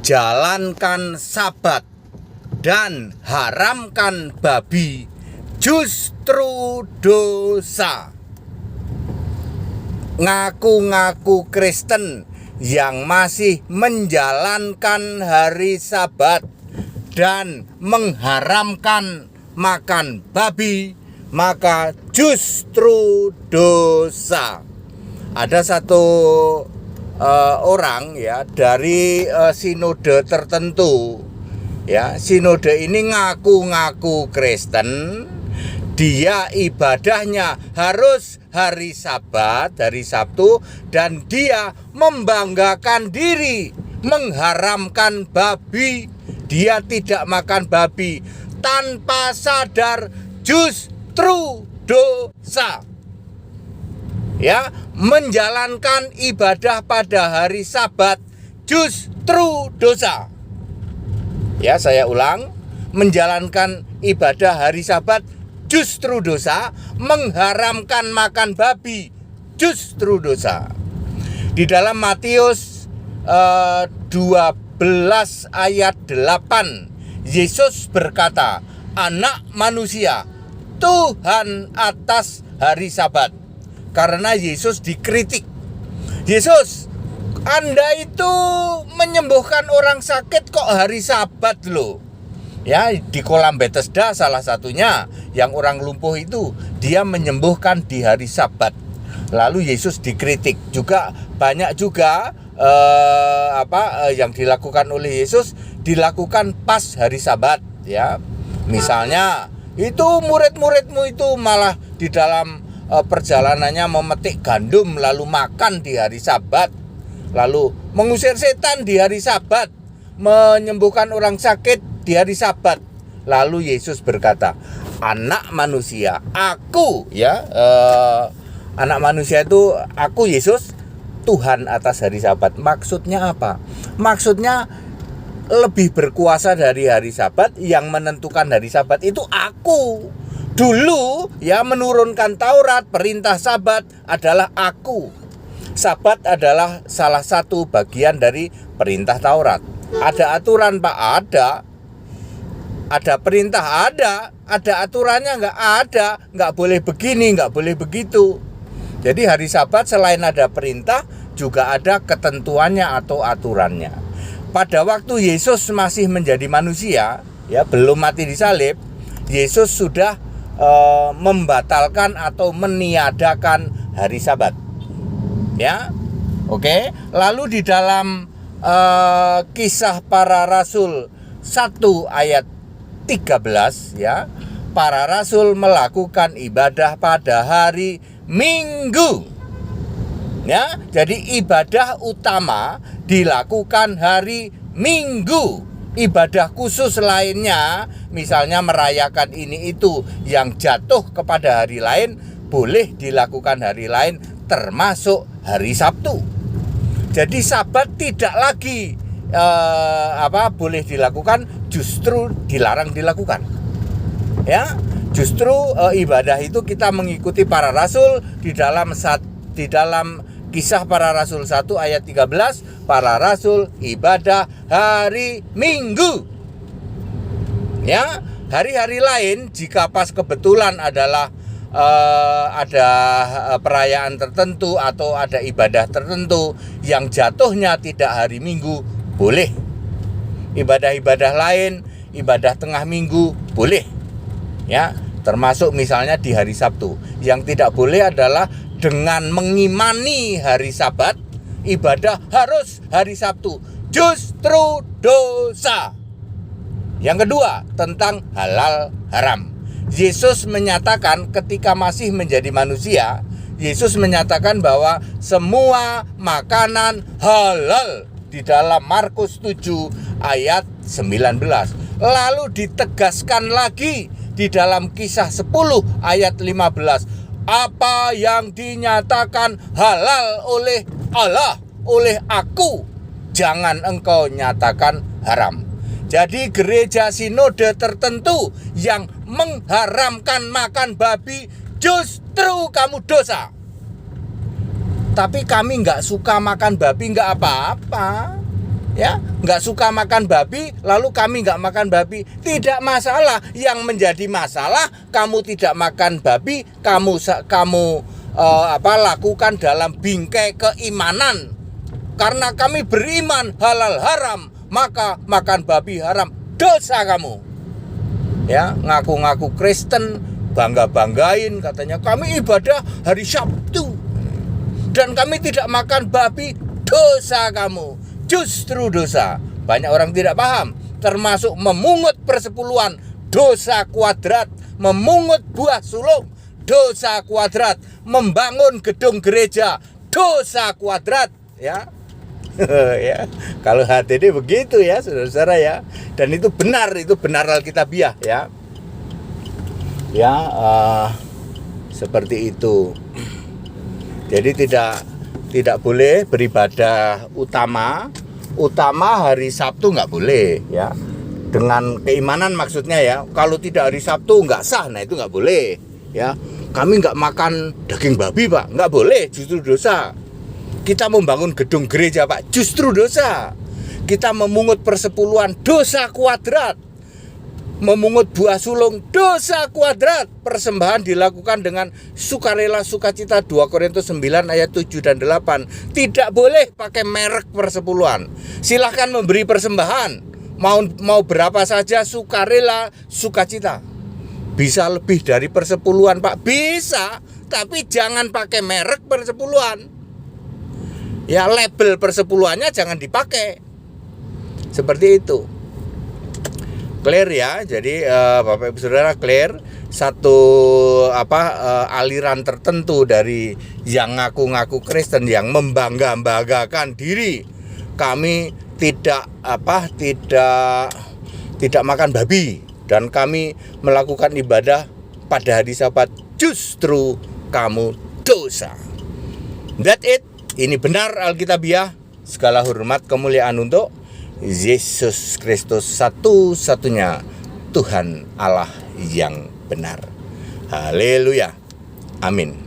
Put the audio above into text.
jalankan Sabat dan haramkan babi justru dosa. Ngaku-ngaku Kristen yang masih menjalankan hari Sabat dan mengharamkan makan babi, maka justru dosa. Ada satu orang ya dari sinode tertentu ya. Sinode ini ngaku-ngaku Kristen, dia ibadahnya harus hari Sabat, hari Sabtu, dan dia membanggakan diri mengharamkan babi. Dia tidak makan babi tanpa sadar justru dosa. Ya, menjalankan ibadah pada hari Sabat justru dosa. Ya, saya ulang, menjalankan ibadah hari Sabat justru dosa, mengharamkan makan babi justru dosa. Di dalam Matius 12 ayat 8, Yesus berkata, Anak manusia Tuhan atas hari Sabat. Karena Yesus dikritik. Yesus, Anda itu menyembuhkan orang sakit kok hari Sabat loh. Ya, di kolam Bethesda salah satunya, yang orang lumpuh itu dia menyembuhkan di hari Sabat. Lalu Yesus dikritik. Juga banyak juga yang dilakukan oleh Yesus dilakukan pas hari Sabat ya. Misalnya itu murid-muridmu itu malah di dalam perjalanannya memetik gandum lalu makan di hari Sabat, lalu mengusir setan di hari Sabat, menyembuhkan orang sakit di hari Sabat. Lalu Yesus berkata, Anak manusia, aku ya, anak manusia itu aku Yesus, Tuhan atas hari Sabat. Maksudnya apa? Maksudnya lebih berkuasa dari hari Sabat. Yang menentukan hari Sabat itu aku. Dulu ya, menurunkan Taurat, perintah Sabat adalah aku. Sabat adalah salah satu bagian dari perintah Taurat. Ada aturan Pak? Ada perintah? Ada aturannya? Nggak ada. Nggak boleh begini, nggak boleh begitu. Jadi hari Sabat selain ada perintah, juga ada ketentuannya atau aturannya. Pada waktu Yesus masih menjadi manusia, ya belum mati di salib, Yesus sudah membatalkan atau meniadakan hari Sabat. Ya, oke. Lalu di dalam Kisah Para Rasul 1 ayat 13 ya, para rasul melakukan ibadah pada hari Minggu. Ya, jadi ibadah utama dilakukan hari Minggu. Ibadah khusus lainnya, misalnya merayakan ini itu yang jatuh kepada hari lain, boleh dilakukan hari lain, termasuk hari Sabtu. Jadi Sabat tidak lagi boleh dilakukan, justru dilarang dilakukan. Ya, justru ibadah itu kita mengikuti para rasul di dalam Kisah Para Rasul 1 ayat 13, para rasul ibadah hari Minggu. Ya, hari-hari lain jika pas kebetulan adalah ada perayaan tertentu atau ada ibadah tertentu yang jatuhnya tidak hari Minggu, boleh. Ibadah-ibadah lain, ibadah tengah minggu, boleh. Ya, termasuk misalnya di hari Sabtu. Yang tidak boleh adalah dengan mengimani hari Sabat, ibadah harus hari Sabtu, justru dosa. Yang kedua, tentang halal haram. Yesus menyatakan ketika masih menjadi manusia, Yesus menyatakan bahwa semua makanan halal di dalam Markus 7 ayat 19. Lalu ditegaskan lagi di dalam Kisah 10 ayat 15. Apa yang dinyatakan halal oleh Allah, oleh aku, jangan engkau nyatakan haram. Jadi gereja sinode tertentu yang mengharamkan makan babi, justru kamu dosa. Tapi kami nggak suka makan babi, nggak apa-apa. Ya, nggak suka makan babi, lalu kami nggak makan babi, tidak masalah. Yang menjadi masalah, kamu tidak makan babi, kamu lakukan dalam bingkai keimanan. Karena kami beriman halal haram, maka makan babi haram, dosa kamu. Ya, ngaku-ngaku Kristen, bangga-banggain katanya kami ibadah hari Sabtu dan kami tidak makan babi, dosa kamu. Justru dosa. Banyak orang tidak paham, termasuk memungut persepuluhan, dosa kuadrat, memungut buah sulung, dosa kuadrat, membangun gedung gereja, dosa kuadrat, ya. Ya, kalau HTD begitu ya, saudara-saudara ya. Dan itu benar Alkitabiah ya. Ya, seperti itu. Jadi tidak boleh beribadah utama hari Sabtu, nggak boleh ya, dengan keimanan maksudnya ya. Kalau tidak hari Sabtu nggak sah, nah itu nggak boleh ya. Kami nggak makan daging babi Pak, nggak boleh, justru dosa. Kita membangun gedung gereja Pak, justru dosa. Kita memungut persepuluhan, dosa kuadrat. Memungut buah sulung, dosa kuadrat. Persembahan dilakukan dengan sukarela sukacita, 2 Korintus 9 ayat 7 dan 8. Tidak boleh pakai merek persepuluhan. Silahkan memberi persembahan, mau berapa saja, sukarela sukacita. Bisa lebih dari persepuluhan Pak, bisa, tapi jangan pakai merek persepuluhan. Ya, label persepuluhannya jangan dipakai. Seperti itu. Clear ya, jadi Bapak Ibu Saudara, clear. Satu aliran tertentu dari yang ngaku-ngaku Kristen, yang membangga-banggakan diri, kami tidak makan babi dan kami melakukan ibadah pada hari Sabat, justru kamu dosa. That's it. Ini benar Alkitabiah. Segala hormat kemuliaan untuk Yesus Kristus, satu-satunya Tuhan Allah yang benar. Haleluya. Amin.